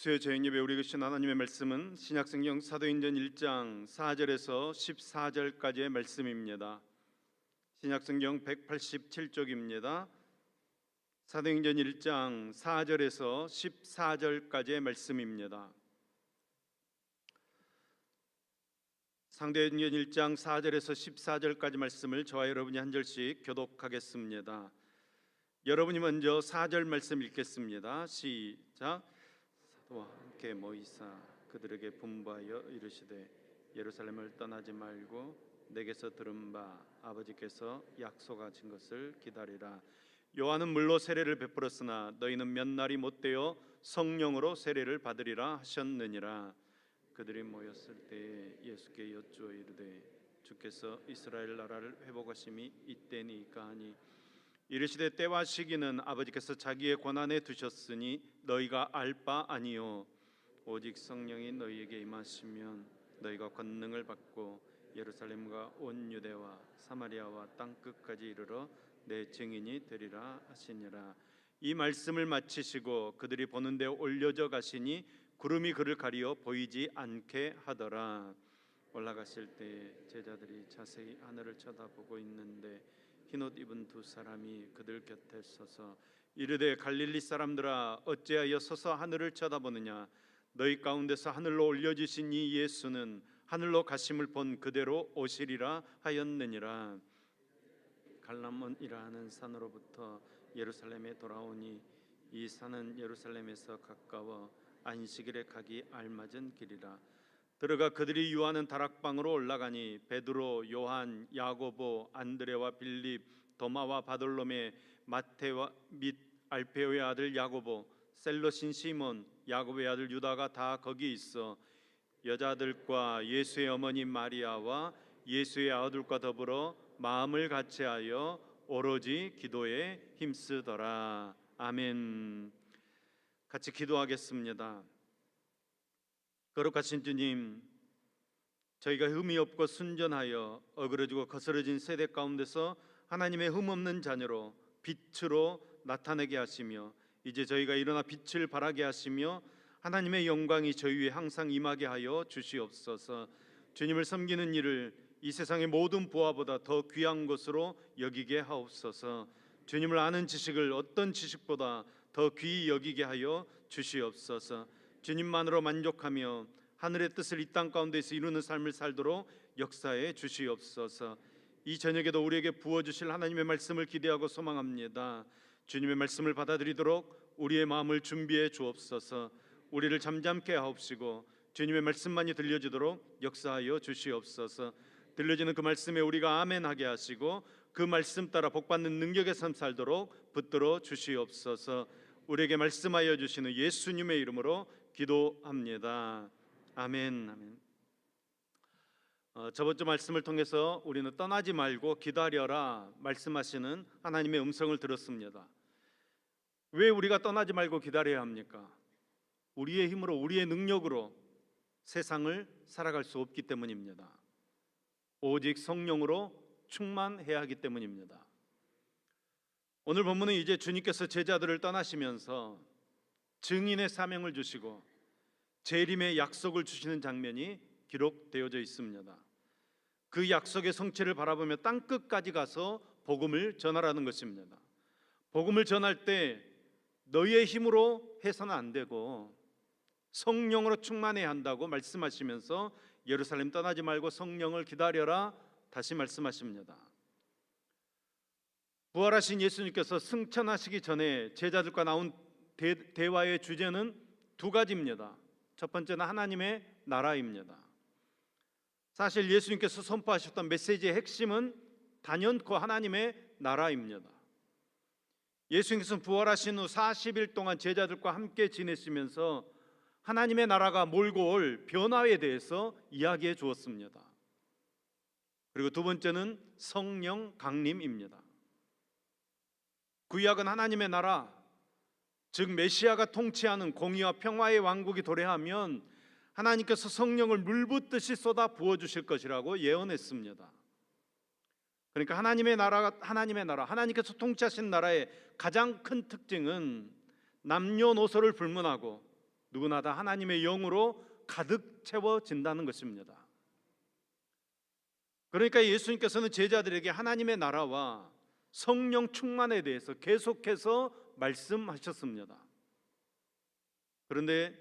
수요 저녁 예배 우리 주신 하나님의 말씀은 신약성경 사도행전 1장 4절에서 14절까지의 말씀입니다. 신약성경 187쪽입니다. 사도행전 1장 4절에서 14절까지의 말씀입니다. 사도행전 1장 4절에서 14절까지 말씀을 저와 여러분이 한 절씩 교독하겠습니다. 여러분이 먼저 4절 말씀 읽겠습니다. 시작. 사도와 함께 모이사 그들에게 분부하여 이르시되 예루살렘을 떠나지 말고 내게서 들은 바 아버지께서 약속하신 것을 기다리라. 요한은 물로 세례를 베풀었으나 너희는 몇 날이 못되어 성령으로 세례를 받으리라 하셨느니라. 그들이 모였을 때에 예수께 여쭈어 이르되 주께서 이스라엘 나라를 회복하심이 이때니까 하니 이르시되 때와 시기는 아버지께서 자기의 권한에 두셨으니 너희가 알 바 아니요 오직 성령이 너희에게 임하시면 너희가 권능을 받고 예루살렘과 온 유대와 사마리아와 땅 끝까지 이르러 내 증인이 되리라 하시니라. 이 말씀을 마치시고 그들이 보는 데 올려져 가시니 구름이 그를 가리어 보이지 않게 하더라. 올라가실 때 제자들이 자세히 하늘을 쳐다보고 있는데 흰옷 입은 두 사람이 그들 곁에 서서 이르되 갈릴리 사람들아 어찌하여 서서 하늘을 쳐다보느냐. 너희 가운데서 하늘로 올려지신 이 예수는 하늘로 가심을 본 그대로 오시리라 하였느니라. 갈라몬이라 하는 산으로부터 예루살렘에 돌아오니 이 산은 예루살렘에서 가까워 안식일에 가기 알맞은 길이라. 들어가 그들이 유하는 다락방으로 올라가니 베드로, 요한, 야고보, 안드레와 빌립, 도마와 바돌로메, 마테와 및 알페오의 아들 야고보, 셀로신 시몬, 야고보의 아들 유다가 다 거기 있어 여자들과 예수의 어머니 마리아와 예수의 아들과 더불어 마음을 같이하여 오로지 기도에 힘쓰더라. 아멘. 같이 기도하겠습니다. 거룩하신 주님, 저희가 흠이 없고 순전하여 어그러지고 거스러진 세대 가운데서 하나님의 흠없는 자녀로 빛으로 나타내게 하시며 이제 저희가 일어나 빛을 발하게 하시며 하나님의 영광이 저희 위에 항상 임하게 하여 주시옵소서. 주님을 섬기는 일을 이 세상의 모든 부하보다 더 귀한 것으로 여기게 하옵소서. 주님을 아는 지식을 어떤 지식보다 더 귀히 여기게 하여 주시옵소서. 주님만으로 만족하며 하늘의 뜻을 이 땅 가운데서 이루는 삶을 살도록 역사해 주시옵소서. 이 저녁에도 우리에게 부어주실 하나님의 말씀을 기대하고 소망합니다. 주님의 말씀을 받아들이도록 우리의 마음을 준비해 주옵소서. 우리를 잠잠케 하옵시고 주님의 말씀만이 들려지도록 역사하여 주시옵소서. 들려지는 그 말씀에 우리가 아멘하게 하시고 그 말씀 따라 복받는 능력의 삶 살도록 붙들어 주시옵소서. 우리에게 말씀하여 주시는 예수님의 이름으로 기도합니다. 아멘. 아멘. 저번 주 말씀을 통해서 우리는 떠나지 말고 기다려라 말씀하시는 하나님의 음성을 들었습니다. 왜 우리가 떠나지 말고 기다려야 합니까? 우리의 힘으로 우리의 능력으로 세상을 살아갈 수 없기 때문입니다. 오직 성령으로 충만해야 하기 때문입니다. 오늘 본문은 이제 주님께서 제자들을 떠나시면서 증인의 사명을 주시고 재림의 약속을 주시는 장면이 기록되어져 있습니다. 그 약속의 성취를 바라보며 땅끝까지 가서 복음을 전하라는 것입니다. 복음을 전할 때 너희의 힘으로 해서는 안 되고 성령으로 충만해야 한다고 말씀하시면서 예루살렘 떠나지 말고 성령을 기다려라 다시 말씀하십니다. 부활하신 예수님께서 승천하시기 전에 제자들과 나온 대화의 주제는 두 가지입니다. 첫 번째는 하나님의 나라입니다. 사실 예수님께서 선포하셨던 메시지의 핵심은 단연코 하나님의 나라입니다. 예수님께서는 부활하신 후 40일 동안 제자들과 함께 지내시면서 하나님의 나라가 몰고 올 변화에 대해서 이야기해 주었습니다. 그리고 두 번째는 성령 강림입니다. 구약은 하나님의 나라, 즉 메시아가 통치하는 공의와 평화의 왕국이 도래하면 하나님께서 성령을 물붓듯이 쏟아 부어주실 것이라고 예언했습니다. 그러니까 하나님의 나라, 하나님께서 통치하신 나라의 가장 큰 특징은 남녀노소를 불문하고 누구나 다 하나님의 영으로 가득 채워진다는 것입니다. 그러니까 예수님께서는 제자들에게 하나님의 나라와 성령 충만에 대해서 계속해서 말씀하셨습니다. 그런데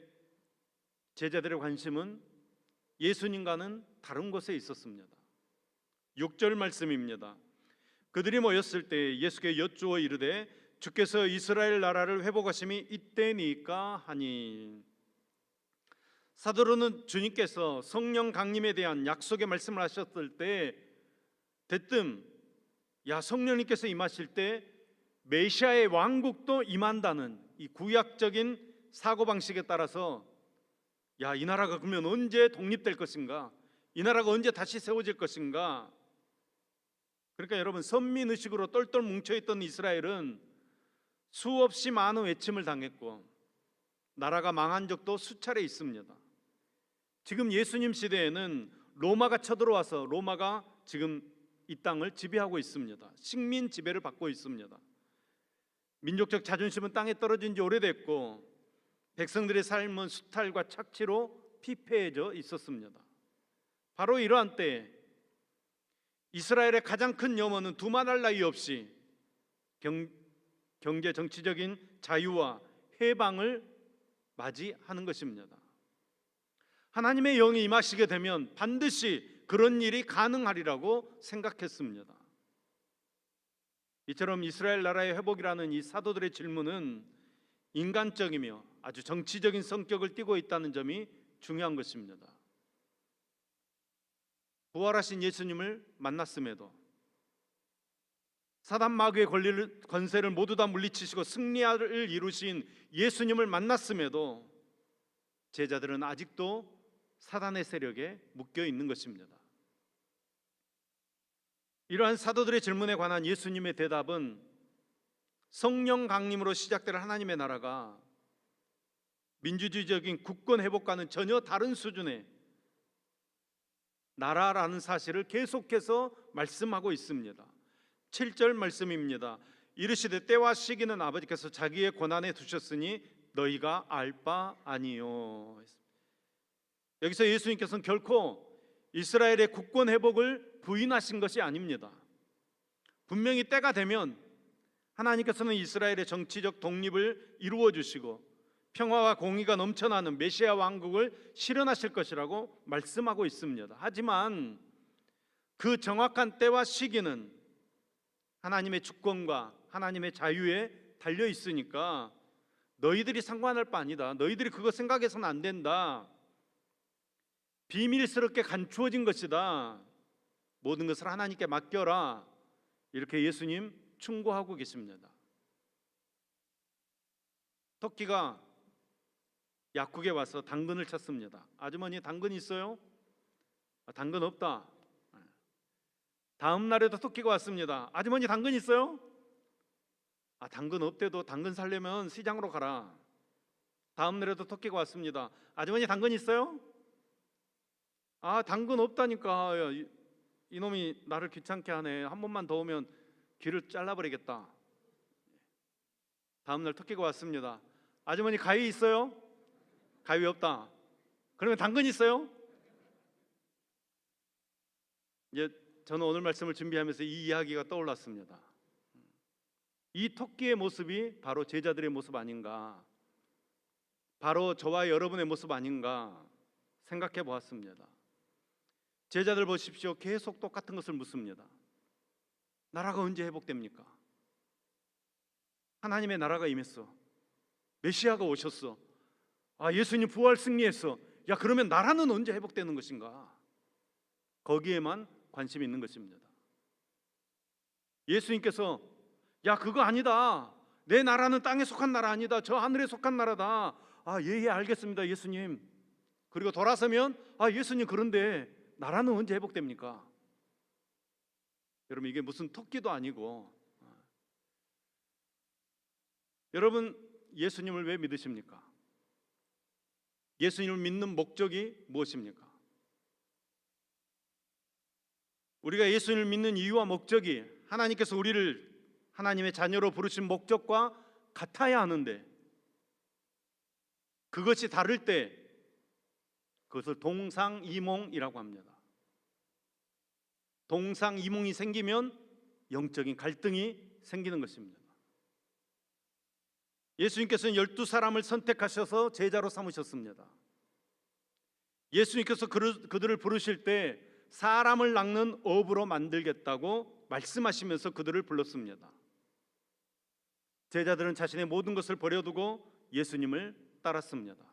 제자들의 관심은 예수님과는 다른 곳에 있었습니다. 6절 말씀입니다. 그들이 모였을 때 예수께 여쭈어 이르되 주께서 이스라엘 나라를 회복하심이 이때니까 하니. 사도로는 주님께서 성령 강림에 대한 약속의 말씀을 하셨을 때 대뜸 성령님께서 임하실 때 메시아의 왕국도 임한다는 이 구약적인 사고방식에 따라서 이 나라가 그러면 언제 독립될 것인가, 이 나라가 언제 다시 세워질 것인가. 그러니까 여러분, 선민의식으로 똘똘 뭉쳐있던 이스라엘은 수없이 많은 외침을 당했고 나라가 망한 적도 수차례 있습니다. 지금 예수님 시대에는 로마가 쳐들어와서 로마가 지금 이 땅을 지배하고 있습니다. 식민 지배를 받고 있습니다. 민족적 자존심은 땅에 떨어진 지 오래됐고 백성들의 삶은 수탈과 착취로 피폐해져 있었습니다. 바로 이러한 때 이스라엘의 가장 큰 염원은 두말할 나위 없이 경제 정치적인 자유와 해방을 맞이하는 것입니다. 하나님의 영이 임하시게 되면 반드시 그런 일이 가능하리라고 생각했습니다. 이처럼 이스라엘 나라의 회복이라는 이 사도들의 질문은 인간적이며 아주 정치적인 성격을 띠고 있다는 점이 중요한 것입니다. 부활하신 예수님을 만났음에도, 사단 마귀의 권세를 모두 다 물리치시고 승리를 이루신 예수님을 만났음에도 제자들은 아직도 사단의 세력에 묶여 있는 것입니다. 이러한 사도들의 질문에 관한 예수님의 대답은 성령 강림으로 시작될 하나님의 나라가 민주주의적인 국권 회복과는 전혀 다른 수준의 나라라는 사실을 계속해서 말씀하고 있습니다. 7절 말씀입니다. 이르시되 때와 시기는 아버지께서 자기의 권한에 두셨으니 너희가 알 바 아니요. 여기서 예수님께서는 결코 이스라엘의 국권 회복을 부인하신 것이 아닙니다. 분명히 때가 되면 하나님께서는 이스라엘의 정치적 독립을 이루어 주시고 평화와 공의가 넘쳐나는 메시아 왕국을 실현하실 것이라고 말씀하고 있습니다. 하지만 그 정확한 때와 시기는 하나님의 주권과 하나님의 자유에 달려 있으니까 너희들이 상관할 바 아니다, 너희들이 그거 생각해서는 안 된다, 비밀스럽게 감추어진 것이다, 모든 것을 하나님께 맡겨라, 이렇게 예수님 충고하고 계십니다. 토끼가 약국에 와서 당근을 찾습니다. 아주머니, 당근 있어요? 당근 없다. 다음 날에도 토끼가 왔습니다. 아주머니, 당근 있어요? 당근 없대도 당근 살려면 시장으로 가라. 다음 날에도 토끼가 왔습니다. 아주머니, 당근 있어요? 당근 없다니까. 이놈이 나를 귀찮게 하네. 한 번만 더 오면 귀를 잘라버리겠다. 다음 날 토끼가 왔습니다. 아주머니, 가위 있어요? 가위 없다. 그러면 당근 있어요? 이제 저는 오늘 말씀을 준비하면서 이 이야기가 떠올랐습니다. 이 토끼의 모습이 바로 제자들의 모습 아닌가, 바로 저와 여러분의 모습 아닌가 생각해 보았습니다. 제자들 보십시오. 계속 똑같은 것을 묻습니다. 나라가 언제 회복됩니까? 하나님의 나라가 임했어. 메시아가 오셨어. 예수님 부활 승리했어. 그러면 나라는 언제 회복되는 것인가? 거기에만 관심이 있는 것입니다. 예수님께서 그거 아니다, 내 나라는 땅에 속한 나라 아니다, 저 하늘에 속한 나라다. 예, 알겠습니다, 예수님. 그리고 돌아서면 예수님, 그런데 나라는 언제 회복됩니까? 여러분, 이게 무슨 토끼도 아니고, 여러분, 예수님을 왜 믿으십니까? 예수님을 믿는 목적이 무엇입니까? 우리가 예수님을 믿는 이유와 목적이 하나님께서 우리를 하나님의 자녀로 부르신 목적과 같아야 하는데, 그것이 다를 때 그것을 동상이몽이라고 합니다. 동상이몽이 생기면 영적인 갈등이 생기는 것입니다. 예수님께서는 12사람을 선택하셔서 제자로 삼으셨습니다. 예수님께서 그들을 부르실 때 사람을 낚는 어부로 만들겠다고 말씀하시면서 그들을 불렀습니다. 제자들은 자신의 모든 것을 버려두고 예수님을 따랐습니다.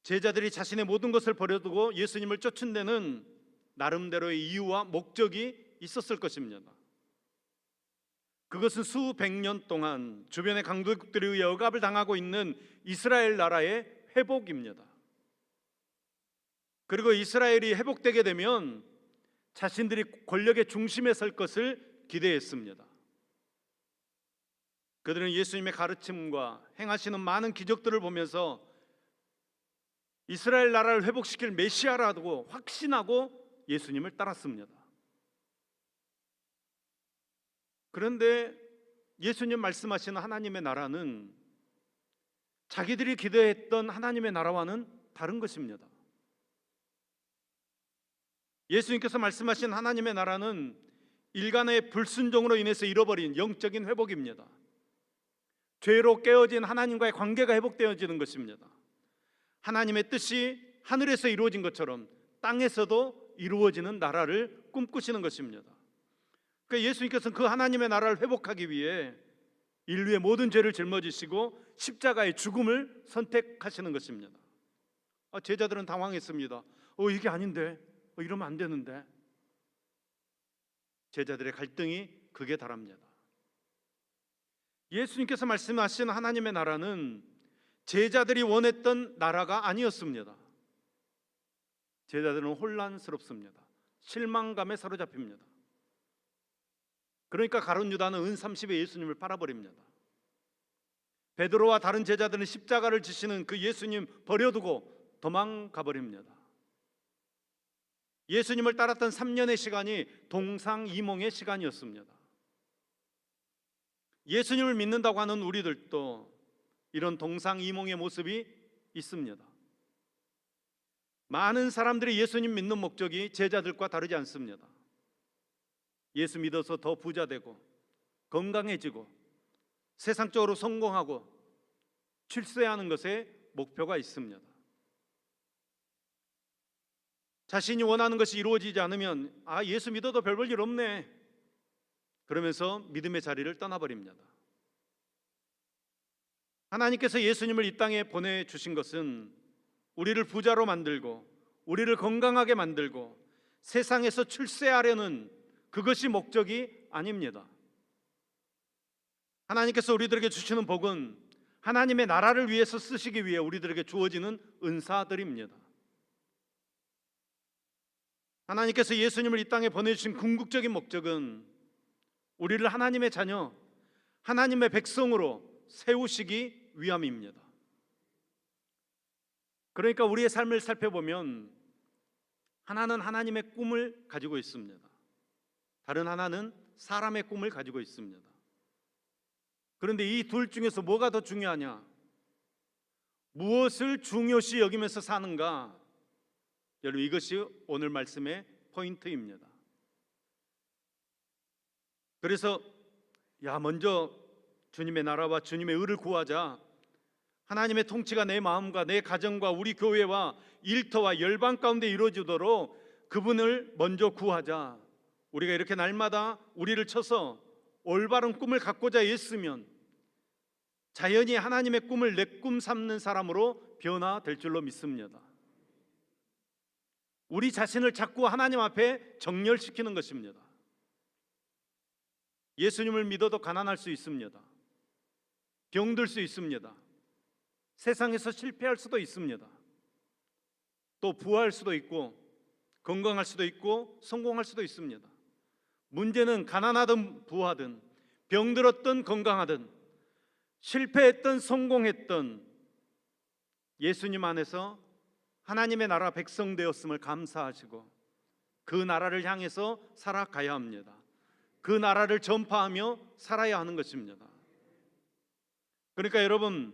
제자들이 자신의 모든 것을 버려두고 예수님을 쫓은 데는 나름대로의 이유와 목적이 있었을 것입니다. 그것은 수백 년 동안 주변의 강대국들에 의해 억압을 당하고 있는 이스라엘 나라의 회복입니다. 그리고 이스라엘이 회복되게 되면 자신들이 권력의 중심에 설 것을 기대했습니다. 그들은 예수님의 가르침과 행하시는 많은 기적들을 보면서 이스라엘 나라를 회복시킬 메시아라고 확신하고 예수님을 따랐습니다. 그런데 예수님 말씀하시는 하나님의 나라는 자기들이 기대했던 하나님의 나라와는 다른 것입니다. 예수님께서 말씀하신 하나님의 나라는 인간의 불순종으로 인해서 잃어버린 영적인 회복입니다. 죄로 깨어진 하나님과의 관계가 회복되어지는 것입니다. 하나님의 뜻이 하늘에서 이루어진 것처럼 땅에서도 이루어지는 나라를 꿈꾸시는 것입니다. 그러니까 예수님께서는 그 하나님의 나라를 회복하기 위해 인류의 모든 죄를 짊어지시고 십자가의 죽음을 선택하시는 것입니다. 제자들은 당황했습니다. 이게 아닌데, 이러면 안 되는데. 제자들의 갈등이 극에 달합니다. 예수님께서 말씀하신 하나님의 나라는 제자들이 원했던 나라가 아니었습니다. 제자들은 혼란스럽습니다. 실망감에 사로잡힙니다. 그러니까 가룟 유다는 은 30에 예수님을 팔아버립니다. 베드로와 다른 제자들은 십자가를 지시는 그 예수님 버려두고 도망가 버립니다. 예수님을 따랐던 3년의 시간이 동상이몽의 시간이었습니다. 예수님을 믿는다고 하는 우리들도 이런 동상이몽의 모습이 있습니다. 많은 사람들이 예수님 믿는 목적이 제자들과 다르지 않습니다. 예수 믿어서 더 부자되고 건강해지고 세상적으로 성공하고 출세하는 것에 목표가 있습니다. 자신이 원하는 것이 이루어지지 않으면 예수 믿어도 별 볼 일 없네, 그러면서 믿음의 자리를 떠나버립니다. 하나님께서 예수님을 이 땅에 보내주신 것은 우리를 부자로 만들고 우리를 건강하게 만들고 세상에서 출세하려는 그것이 목적이 아닙니다. 하나님께서 우리들에게 주시는 복은 하나님의 나라를 위해서 쓰시기 위해 우리들에게 주어지는 은사들입니다. 하나님께서 예수님을 이 땅에 보내주신 궁극적인 목적은 우리를 하나님의 자녀, 하나님의 백성으로 세우시기 위함입니다. 그러니까 우리의 삶을 살펴보면 하나는 하나님의 꿈을 가지고 있습니다. 다른 하나는 사람의 꿈을 가지고 있습니다. 그런데 이 둘 중에서 뭐가 더 중요하냐? 무엇을 중요시 여기면서 사는가? 여러분, 이것이 오늘 말씀의 포인트입니다. 그래서 먼저 주님의 나라와 주님의 의를 구하자, 하나님의 통치가 내 마음과 내 가정과 우리 교회와 일터와 열방 가운데 이루어지도록 그분을 먼저 구하자. 우리가 이렇게 날마다 우리를 쳐서 올바른 꿈을 갖고자 애쓰면 자연히 하나님의 꿈을 내 꿈 삼는 사람으로 변화될 줄로 믿습니다. 우리 자신을 자꾸 하나님 앞에 정렬시키는 것입니다. 예수님을 믿어도 가난할 수 있습니다. 병들 수 있습니다. 세상에서 실패할 수도 있습니다. 또 부할 수도 있고 건강할 수도 있고 성공할 수도 있습니다. 문제는 가난하든 부하든 병들었든 건강하든 실패했든 성공했든 예수님 안에서 하나님의 나라 백성 되었음을 감사하시고 그 나라를 향해서 살아가야 합니다. 그 나라를 전파하며 살아야 하는 것입니다. 그러니까 여러분,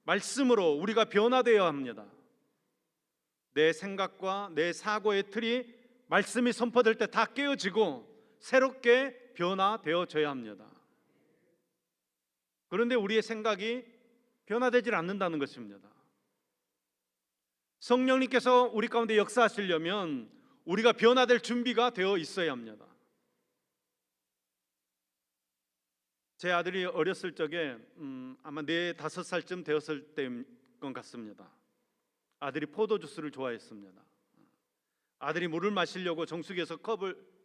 말씀으로 우리가 변화되어야 합니다. 내 생각과 내 사고의 틀이 말씀이 선포될 때 다 깨어지고 새롭게 변화되어져야 합니다. 그런데 우리의 생각이 변화되질 않는다는 것입니다. 성령님께서 우리 가운데 역사하시려면 우리가 변화될 준비가 되어 있어야 합니다. 제 아들이 어렸을 적에 아마 4, 5살쯤 되었을 때인 것 같습니다. 아들이 포도주스를 좋아했습니다. 아들이 물을 마시려고 정수기에서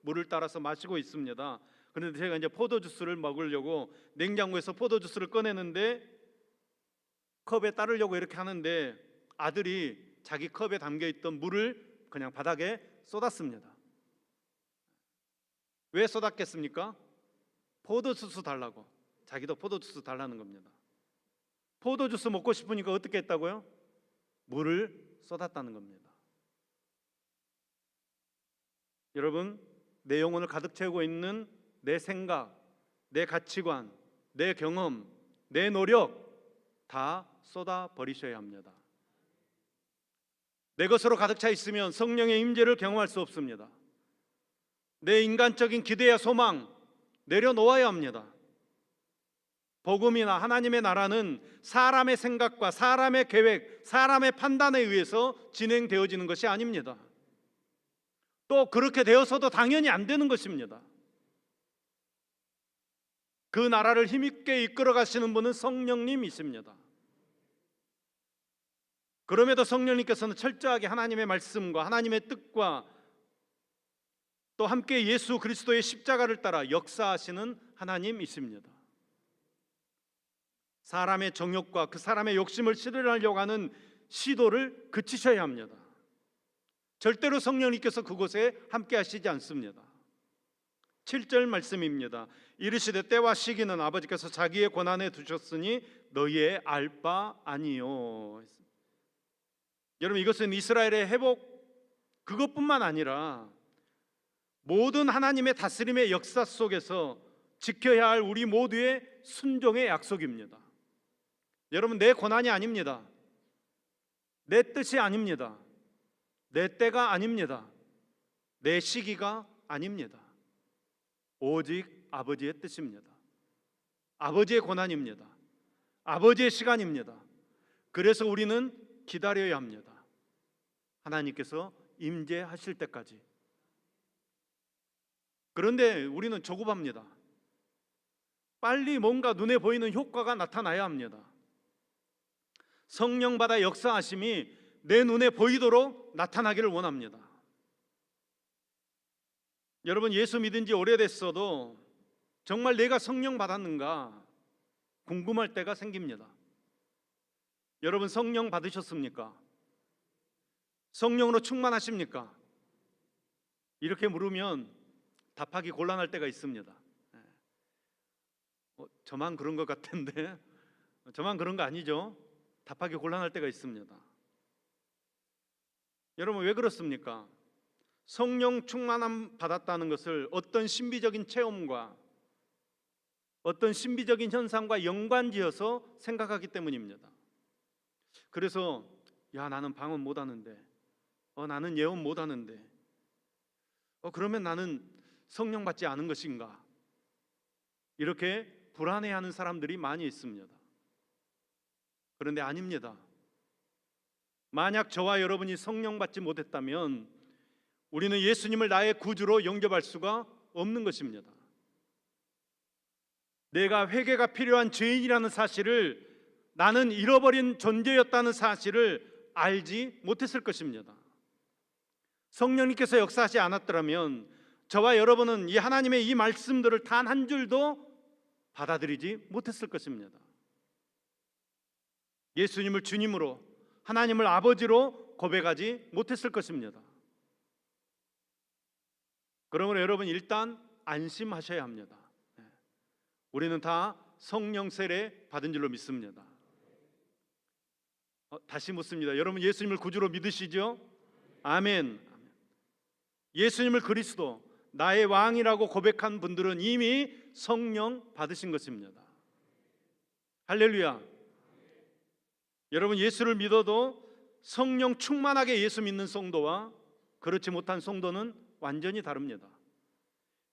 물을 따라서 마시고 있습니다. 그런데 제가 이제 포도주스를 먹으려고 냉장고에서 포도주스를 꺼내는데 컵에 따르려고 이렇게 하는데 아들이 자기 컵에 담겨있던 물을 그냥 바닥에 쏟았습니다. 왜 쏟았겠습니까? 포도주스 달라고. 자기도 포도주스 달라는 겁니다. 포도주스 먹고 싶으니까 어떻게 했다고요? 물을 쏟았다는 겁니다. 여러분, 내 영혼을 가득 채우고 있는 내 생각, 내 가치관, 내 경험, 내 노력 다 쏟아 버리셔야 합니다. 내 것으로 가득 차 있으면 성령의 임재를 경험할 수 없습니다. 내 인간적인 기대와 소망 내려놓아야 합니다. 복음이나 하나님의 나라는 사람의 생각과 사람의 계획, 사람의 판단에 의해서 진행되어지는 것이 아닙니다. 또 그렇게 되어서도 당연히 안 되는 것입니다. 그 나라를 힘있게 이끌어 가시는 분은 성령님이십니다. 그럼에도 성령님께서는 철저하게 하나님의 말씀과 하나님의 뜻과 또 함께 예수 그리스도의 십자가를 따라 역사하시는 하나님이십니다. 사람의 정욕과 그 사람의 욕심을 실현하려고 하는 시도를 그치셔야 합니다. 절대로 성령님께서 그곳에 함께 하시지 않습니다. 7절 말씀입니다. 이르시되 때와 시기는 아버지께서 자기의 권한에 두셨으니 너희의 알 바 아니요. 여러분, 이것은 이스라엘의 회복 그것뿐만 아니라 모든 하나님의 다스림의 역사 속에서 지켜야 할 우리 모두의 순종의 약속입니다. 여러분, 내 권한이 아닙니다. 내 뜻이 아닙니다. 내 때가 아닙니다. 내 시기가 아닙니다. 오직 아버지의 뜻입니다. 아버지의 권한입니다. 아버지의 시간입니다. 그래서 우리는 기다려야 합니다. 하나님께서 임재하실 때까지. 그런데 우리는 조급합니다. 빨리 뭔가 눈에 보이는 효과가 나타나야 합니다. 성령 받아 역사하심이 내 눈에 보이도록 나타나기를 원합니다. 여러분, 예수 믿은 지 오래됐어도 정말 내가 성령 받았는가 궁금할 때가 생깁니다. 여러분, 성령 받으셨습니까? 성령으로 충만하십니까? 이렇게 물으면 답하기 곤란할 때가 있습니다. 저만 그런 것 같은데 저만 그런 거 아니죠? 답하기 곤란할 때가 있습니다. 여러분, 왜 그렇습니까? 성령 충만함 받았다는 것을 어떤 신비적인 체험과 어떤 신비적인 현상과 연관지어서 생각하기 때문입니다. 그래서 나는 방언 못하는데 나는 예언 못하는데 그러면 나는 성령 받지 않은 것인가? 이렇게 불안해하는 사람들이 많이 있습니다. 그런데 아닙니다. 만약 저와 여러분이 성령 받지 못했다면 우리는 예수님을 나의 구주로 영접할 수가 없는 것입니다. 내가 회개가 필요한 죄인이라는 사실을, 나는 잃어버린 존재였다는 사실을 알지 못했을 것입니다. 성령님께서 역사하지 않았더라면 저와 여러분은 이 하나님의 이 말씀들을 단 한 줄도 받아들이지 못했을 것입니다. 예수님을 주님으로, 하나님을 아버지로 고백하지 못했을 것입니다. 그러므로 여러분, 일단 안심하셔야 합니다. 우리는 다 성령 세례 받은 줄로 믿습니다. 다시 묻습니다. 여러분, 예수님을 구주로 믿으시죠? 아멘. 예수님을 그리스도, 나의 왕이라고 고백한 분들은 이미 성령 받으신 것입니다. 할렐루야. 여러분, 예수를 믿어도 성령 충만하게 예수 믿는 성도와 그렇지 못한 성도는 완전히 다릅니다.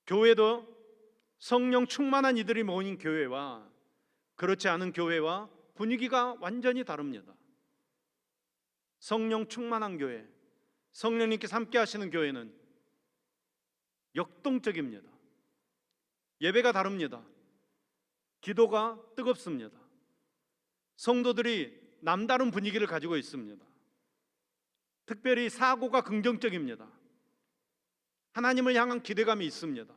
교회도 성령 충만한 이들이 모인 교회와 그렇지 않은 교회와 분위기가 완전히 다릅니다. 성령 충만한 교회, 성령님께서 함께 하시는 교회는 역동적입니다. 예배가 다릅니다. 기도가 뜨겁습니다. 성도들이 남다른 분위기를 가지고 있습니다. 특별히 사고가 긍정적입니다. 하나님을 향한 기대감이 있습니다.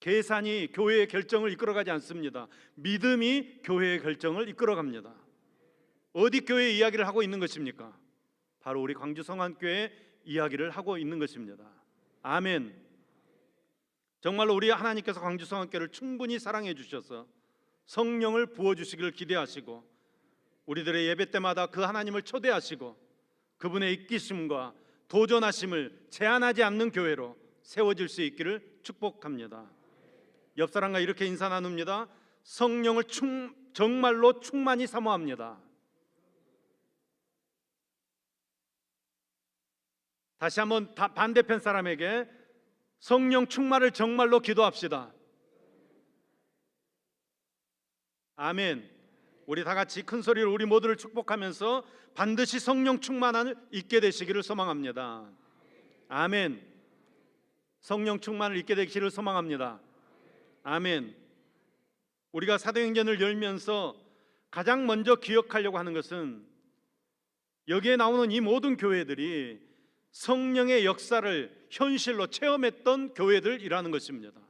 계산이 교회의 결정을 이끌어가지 않습니다. 믿음이 교회의 결정을 이끌어갑니다. 어디 교회 이야기를 하고 있는 것입니까? 바로 우리 광주 성안교회 이야기를 하고 있는 것입니다. 아멘. 정말로 우리 하나님께서 광주 성안교회를 충분히 사랑해 주셔서 성령을 부어주시기를 기대하시고 우리들의 예배 때마다 그 하나님을 초대하시고 그분의 이끄심과 도전하심을 제한하지 않는 교회로 세워질 수 있기를 축복합니다. 옆 사람과 이렇게 인사 나눕니다. 성령을 정말로 충만히 사모합니다. 다시 한번 반대편 사람에게 성령 충만을 정말로 기도합시다. 아멘. 우리 다 같이 큰 소리로 우리 모두를 축복하면서 반드시 성령 충만을 잊게 되시기를 소망합니다. 아멘. 성령 충만을 잊게 되기를 소망합니다. 아멘. 우리가 사도행전을 열면서 가장 먼저 기억하려고 하는 것은 여기에 나오는 이 모든 교회들이 성령의 역사를 현실로 체험했던 교회들이라는 것입니다.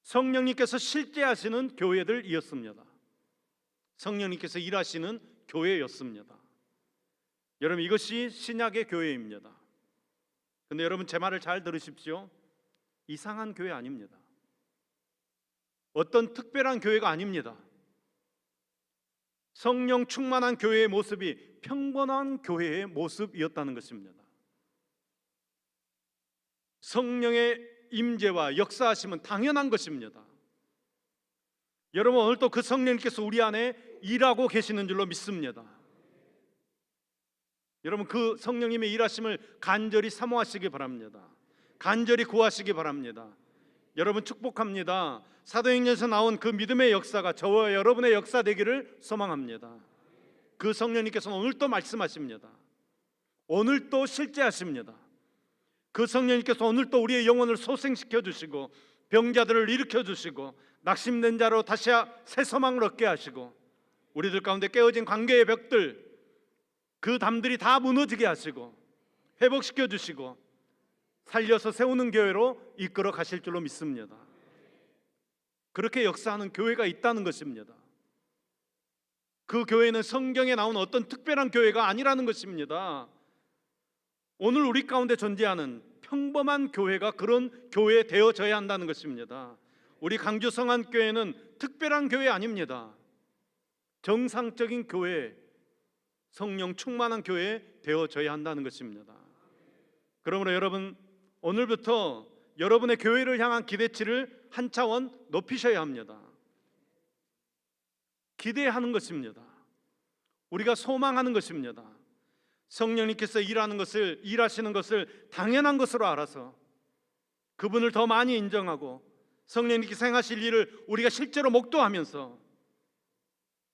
성령님께서 실제 하시는 교회들이었습니다. 성령님께서 일하시는 교회였습니다. 여러분, 이것이 신약의 교회입니다. 근데 여러분, 제 말을 잘 들으십시오. 이상한 교회 아닙니다. 어떤 특별한 교회가 아닙니다. 성령 충만한 교회의 모습이 평범한 교회의 모습이었다는 것입니다. 성령의 임재와 역사하심은 당연한 것입니다. 여러분, 오늘 또 그 성령님께서 우리 안에 일하고 계시는 줄로 믿습니다. 여러분, 그 성령님의 일하심을 간절히 사모하시기 바랍니다. 간절히 구하시기 바랍니다. 여러분, 축복합니다. 사도행전에서 나온 그 믿음의 역사가 저와 여러분의 역사 되기를 소망합니다. 그 성령님께서는 오늘 또 말씀하십니다. 오늘 또 실제하십니다. 그 성령님께서 오늘 또 우리의 영혼을 소생시켜 주시고 병자들을 일으켜 주시고 낙심된 자로 다시 새 소망을 얻게 하시고 우리들 가운데 깨어진 관계의 벽들, 그 담들이 다 무너지게 하시고 회복시켜 주시고 살려서 세우는 교회로 이끌어 가실 줄로 믿습니다. 그렇게 역사하는 교회가 있다는 것입니다. 그 교회는 성경에 나온 어떤 특별한 교회가 아니라는 것입니다. 오늘 우리 가운데 존재하는 평범한 교회가 그런 교회 되어져야 한다는 것입니다. 우리 강주 성안교회는 특별한 교회 아닙니다. 정상적인 교회, 성령 충만한 교회 되어져야 한다는 것입니다. 그러므로 여러분, 오늘부터 여러분의 교회를 향한 기대치를 한 차원 높이셔야 합니다. 기대하는 것입니다. 우리가 소망하는 것입니다. 성령님께서 일하시는 것을 당연한 것으로 알아서 그분을 더 많이 인정하고 성령님께서 행하실 일을 우리가 실제로 목도하면서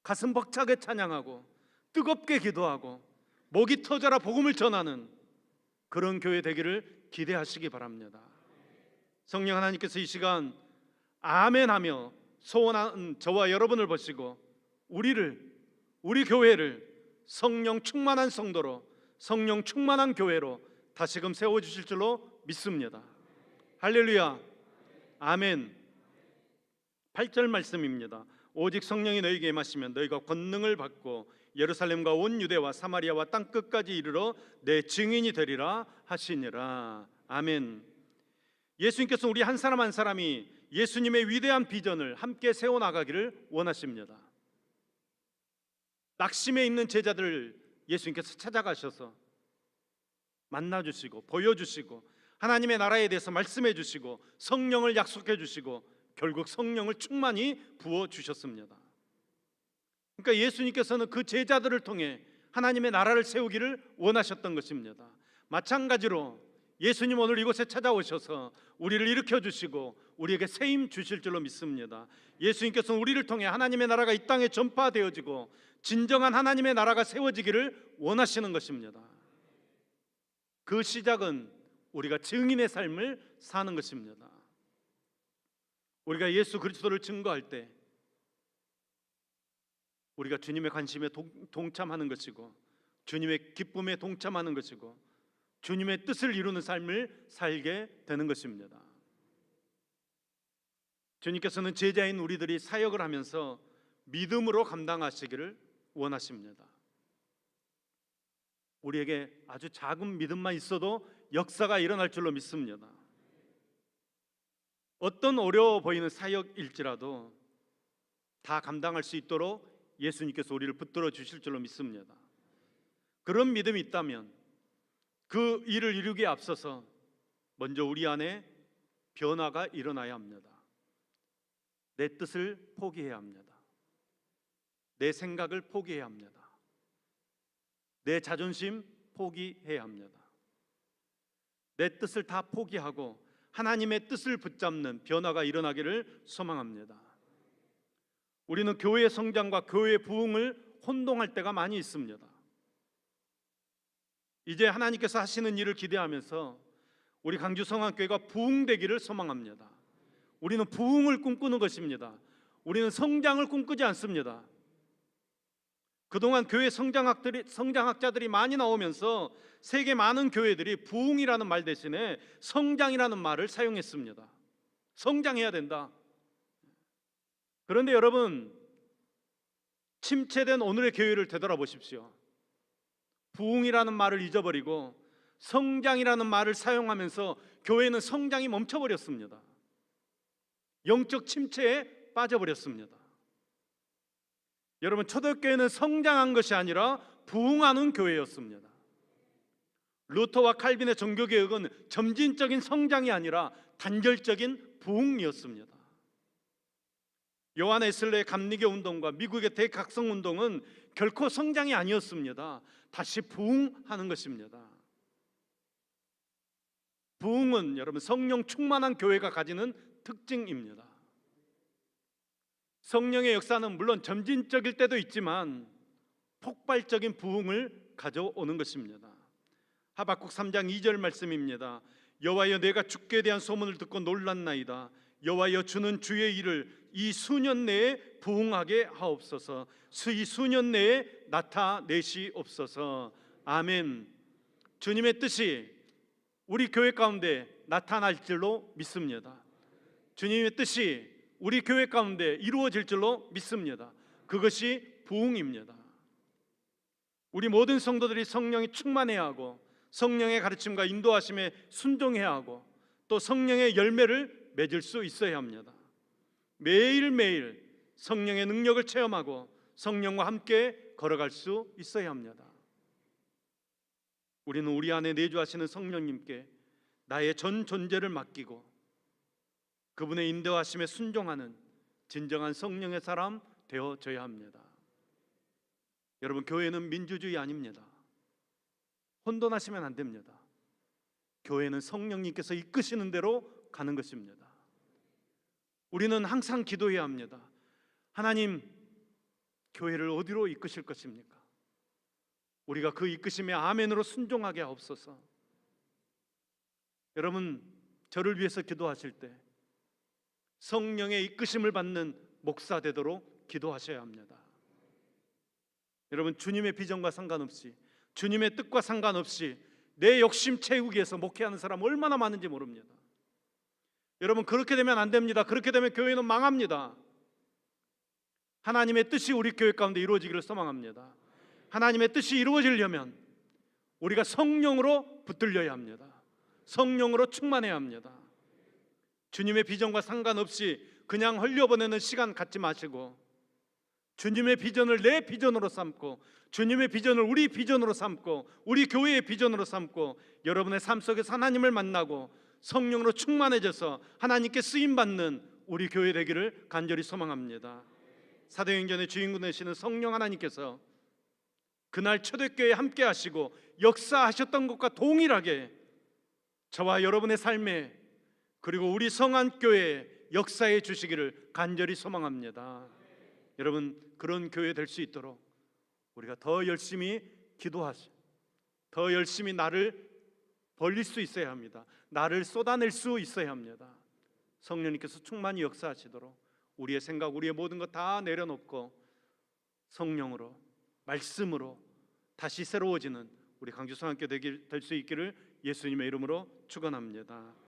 가슴 벅차게 찬양하고 뜨겁게 기도하고 목이 터져라 복음을 전하는 그런 교회 되기를 기대하시기 바랍니다. 성령 하나님께서 이 시간 아멘하며 소원한 저와 여러분을 보시고 우리 교회를 성령 충만한 성도로, 성령 충만한 교회로 다시금 세워주실 줄로 믿습니다. 할렐루야, 아멘. 8절 말씀입니다. 오직 성령이 너희에게 임하시면 너희가 권능을 받고 예루살렘과 온 유대와 사마리아와 땅끝까지 이르러 내 증인이 되리라 하시니라. 아멘. 예수님께서 우리 한 사람 한 사람이 예수님의 위대한 비전을 함께 세워나가기를 원하십니다. 낙심해 있는 제자들을 예수님께서 찾아가셔서 만나주시고 보여주시고 하나님의 나라에 대해서 말씀해 주시고 성령을 약속해 주시고 결국 성령을 충만히 부어주셨습니다. 그러니까 예수님께서는 그 제자들을 통해 하나님의 나라를 세우기를 원하셨던 것입니다. 마찬가지로 예수님 오늘 이곳에 찾아오셔서 우리를 일으켜 주시고 우리에게 새 힘 주실 줄로 믿습니다. 예수님께서는 우리를 통해 하나님의 나라가 이 땅에 전파되어지고 진정한 하나님의 나라가 세워지기를 원하시는 것입니다. 그 시작은 우리가 증인의 삶을 사는 것입니다. 우리가 예수 그리스도를 증거할 때 우리가 주님의 관심에 동참하는 것이고 주님의 기쁨에 동참하는 것이고 주님의 뜻을 이루는 삶을 살게 되는 것입니다. 주님께서는 제자인 우리들이 사역을 하면서 믿음으로 감당하시기를 원하십니다. 우리에게 아주 작은 믿음만 있어도 역사가 일어날 줄로 믿습니다. 어떤 어려워 보이는 사역일지라도 다 감당할 수 있도록 예수님께서 우리를 붙들어 주실 줄로 믿습니다. 그런 믿음이 있다면 그 일을 이루기에 앞서서 먼저 우리 안에 변화가 일어나야 합니다. 내 뜻을 포기해야 합니다. 내 생각을 포기해야 합니다. 내 자존심 포기해야 합니다. 내 뜻을 다 포기하고 하나님의 뜻을 붙잡는 변화가 일어나기를 소망합니다. 우리는 교회의 성장과 교회의 부흥을 혼동할 때가 많이 있습니다. 이제 하나님께서 하시는 일을 기대하면서 우리 강주성황교회가 부흥되기를 소망합니다. 우리는 부흥을 꿈꾸는 것입니다. 우리는 성장을 꿈꾸지 않습니다. 그동안 교회 성장학자들이 많이 나오면서 세계 많은 교회들이 부흥이라는 말 대신에 성장이라는 말을 사용했습니다. 성장해야 된다. 그런데 여러분, 침체된 오늘의 교회를 되돌아보십시오. 부흥이라는 말을 잊어버리고 성장이라는 말을 사용하면서 교회는 성장이 멈춰버렸습니다. 영적 침체에 빠져버렸습니다. 여러분, 초대교회는 성장한 것이 아니라 부흥하는 교회였습니다. 루터와 칼빈의 종교개혁은 점진적인 성장이 아니라 단결적인 부흥이었습니다. 요한 웨슬레의 감리교 운동과 미국의 대각성 운동은 결코 성장이 아니었습니다. 다시 부흥하는 것입니다. 부흥은 여러분 성령 충만한 교회가 가지는 특징입니다. 성령의 역사는 물론 점진적일 때도 있지만 폭발적인 부흥을 가져오는 것입니다. 하박국 3장 2절 말씀입니다. 여호와여, 내가 주께 대한 소문을 듣고 놀랐나이다. 여호와여, 주는 주의 일을 이 수년 내에 부흥하게 하옵소서. 이 수년 내에 나타내시옵소서. 아멘. 주님의 뜻이 우리 교회 가운데 나타날 줄로 믿습니다. 주님의 뜻이 우리 교회 가운데 이루어질 줄로 믿습니다. 그것이 부흥입니다. 우리 모든 성도들이 성령이 충만해야 하고 성령의 가르침과 인도하심에 순종해야 하고 또 성령의 열매를 맺을 수 있어야 합니다. 매일매일 성령의 능력을 체험하고 성령과 함께 걸어갈 수 있어야 합니다. 우리는 우리 안에 내주하시는 성령님께 나의 전 존재를 맡기고 그분의 인도하심에 순종하는 진정한 성령의 사람 되어져야 합니다. 여러분, 교회는 민주주의 아닙니다. 혼돈하시면 안 됩니다. 교회는 성령님께서 이끄시는 대로 가는 것입니다. 우리는 항상 기도해야 합니다. 하나님, 교회를 어디로 이끄실 것입니까? 우리가 그 이끄심에 아멘으로 순종하게 하옵소서. 여러분, 저를 위해서 기도하실 때 성령의 이끄심을 받는 목사 되도록 기도하셔야 합니다. 여러분, 주님의 비전과 상관없이 주님의 뜻과 상관없이 내 욕심 채우기 위해서 목회하는 사람 얼마나 많은지 모릅니다. 여러분, 그렇게 되면 안 됩니다. 그렇게 되면 교회는 망합니다. 하나님의 뜻이 우리 교회 가운데 이루어지기를 소망합니다. 하나님의 뜻이 이루어지려면 우리가 성령으로 붙들려야 합니다. 성령으로 충만해야 합니다. 주님의 비전과 상관없이 그냥 흘려보내는 시간 갖지 마시고 주님의 비전을 내 비전으로 삼고 주님의 비전을 우리 비전으로 삼고 우리 교회의 비전으로 삼고 여러분의 삶 속에서 하나님을 만나고 성령으로 충만해져서 하나님께 쓰임받는 우리 교회 되기를 간절히 소망합니다. 사도행전의 주인공 되시는 성령 하나님께서 그날 초대교회에 함께 하시고 역사하셨던 것과 동일하게 저와 여러분의 삶에, 그리고 우리 성안교회에 역사해 주시기를 간절히 소망합니다. 여러분, 그런 교회 될 수 있도록 우리가 더 열심히 기도하시, 더 열심히 나를 벌릴 수 있어야 합니다. 나를 쏟아낼 수 있어야 합니다. 성령님께서 충만히 역사하시도록 우리의 생각, 우리의 모든 것 다 내려놓고 성령으로, 말씀으로 다시 새로워지는 우리 강주 성안교회 될 수 있기를 예수님의 이름으로 축원합니다.